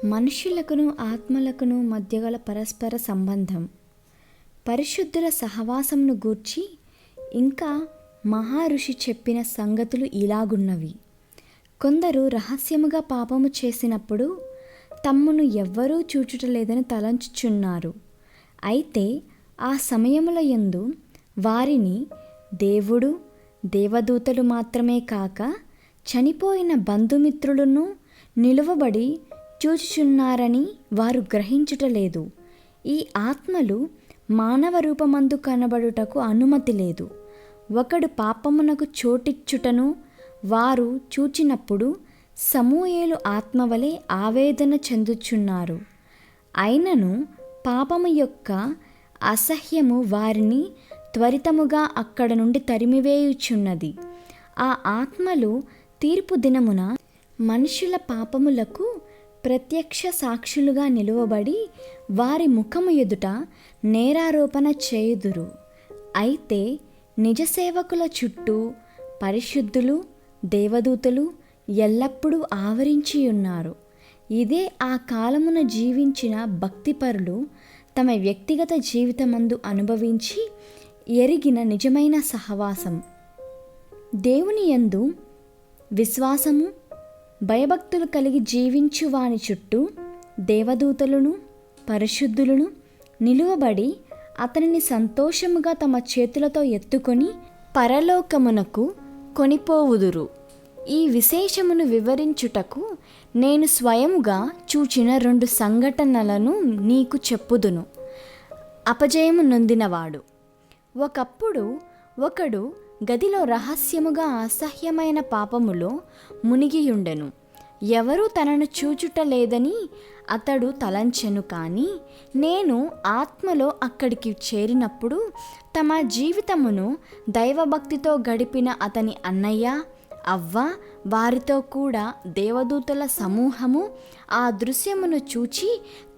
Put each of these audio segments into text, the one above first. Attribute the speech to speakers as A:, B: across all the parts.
A: మనుషులకును ఆత్మలకును మధ్య గల పరస్పర సంబంధం, పరిశుద్ధుల సహవాసమును గూర్చి ఇంకా మహారుషి చెప్పిన సంగతులు ఇలాగున్నవి. కొందరు రహస్యముగా పాపము చేసినప్పుడు తమ్మును ఎవ్వరూ చూచుటలేదని తలంచుచున్నారు. అయితే ఆ సమయముల యందు వారిని దేవుడు, దేవదూతలు మాత్రమే కాక చనిపోయిన బంధుమిత్రులను నిలువబడి చూచుచున్నారని వారు గ్రహించుటలేదు. ఈ ఆత్మలు మానవ రూపమందు కనబడుటకు అనుమతి లేదు. ఒకడు పాపమునకు చోటిచ్చుటను వారు చూచినప్పుడు సమూయేలు ఆత్మవలే ఆవేదన చెందుచున్నారు. అయినను పాపము యొక్క అసహ్యము వారిని త్వరితముగా అక్కడ నుండి తరిమివేయుచున్నది. ఆ ఆత్మలు తీర్పు దినమున మనుషుల పాపములకు ప్రత్యక్ష సాక్షులుగా నిలువబడి వారి ముఖము ఎదుట నేరారోపణ చేయుదురు. అయితే నిజసేవకుల చుట్టూ పరిశుద్ధులు, దేవదూతలు ఎల్లప్పుడూ ఆవరించియున్నారు. ఇదే ఆ కాలమున జీవించిన భక్తిపరులు తమ వ్యక్తిగత జీవితమందు అనుభవించి ఎరిగిన నిజమైన సహవాసం. దేవుని యందు విశ్వాసము, భయభక్తులు కలిగి జీవించు వాని చుట్టూ దేవదూతలను, పరిశుద్ధులను నిలువబడి అతనిని సంతోషముగా తమ చేతులతో ఎత్తుకొని పరలోకమునకు కొనిపోవుదురు. ఈ విశేషమును వివరించుటకు నేను స్వయముగా చూచిన 2 సంఘటనలను నీకు చెప్పుదును. అపజయము నొందినవాడు. ఒకప్పుడు ఒకడు గదిలో రహస్యముగా అసహ్యమైన పాపములో మునిగియుండెను. ఎవరూ తనను చూచుటలేదని అతడు తలంచెను. కానీ నేను ఆత్మలో అక్కడికి చేరినప్పుడు తమ జీవితమును దైవభక్తితో గడిపిన అతని అన్నయ్య, అవ్వ, వారితో కూడా దేవదూతల సమూహము ఆ దృశ్యమును చూచి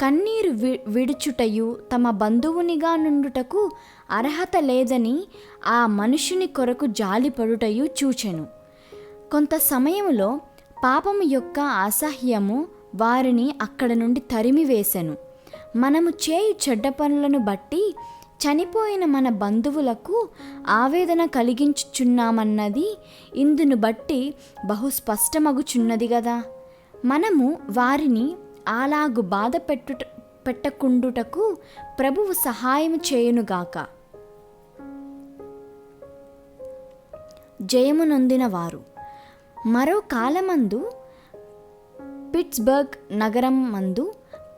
A: కన్నీరు విడుచుటయు తమ బంధువునిగా నుండుటకు అర్హత లేదని ఆ మనుషుని కొరకు జాలిపడుటయు చూచెను. కొంత సమయములో పాపము యొక్క అసహ్యము వారిని అక్కడ నుండి తరిమివేశెను. మనము చేయు చెడ్డ పనులను బట్టి చనిపోయిన మన బంధువులకు ఆవేదన కలిగించుచున్నామన్నది ఇందును బట్టి బహు స్పష్టమగుచున్నది గదా. మనము వారిని అలాగు బాధ పెట్టకుండుటకు ప్రభువు సహాయము చేయునుగాక. జయము నొందిన వారు. మరో కాలమందు పిట్స్బర్గ్ నగరం మందు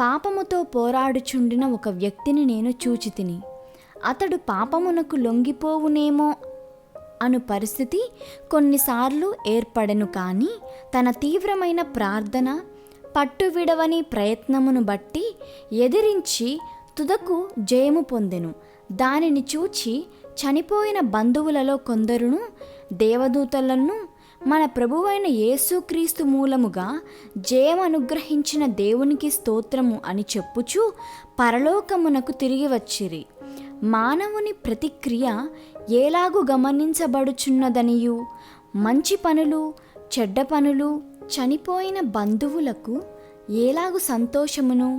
A: పాపముతో పోరాడుచుండిన ఒక వ్యక్తిని నేను చూచితిని. అతడు పాపమునకు లొంగిపోవునేమో అను పరిస్థితి కొన్నిసార్లు ఏర్పడెను. కానీ తన తీవ్రమైన ప్రార్థన, పట్టు విడవని ప్రయత్నమును బట్టి ఎదిరించి తుదకు జయము పొందెను. దానిని చూచి చనిపోయిన బంధువులలో కొందరును దేవదూతలను మన ప్రభువైన యేసుక్రీస్తు మూలముగా జయమనుగ్రహించిన దేవునికి స్తోత్రము అని చెప్పుచు పరలోకమునకు తిరిగి వచ్చిరి. మానవుని ప్రతిక్రియ ఎలాగు గమనించబడుచున్నదనియు, మంచి పనులు, చెడ్డ పనులు చనిపోయిన బంధువులకు ఎలాగు సంతోషమును,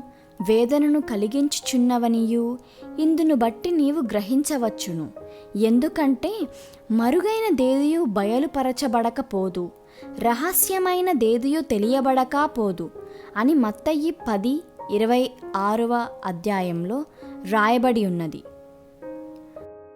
A: వేదనను కలిగించుచున్నవనియు ఇందును బట్టి నీవు గ్రహించవచ్చును. ఎందుకంటే మరుగైన దేదియు బయలుపరచబడకపోదు, రహస్యమైన దేదియు తెలియబడకపోదు అని మత్తయి 10:26 అధ్యాయంలో రాయబడి ఉన్నది.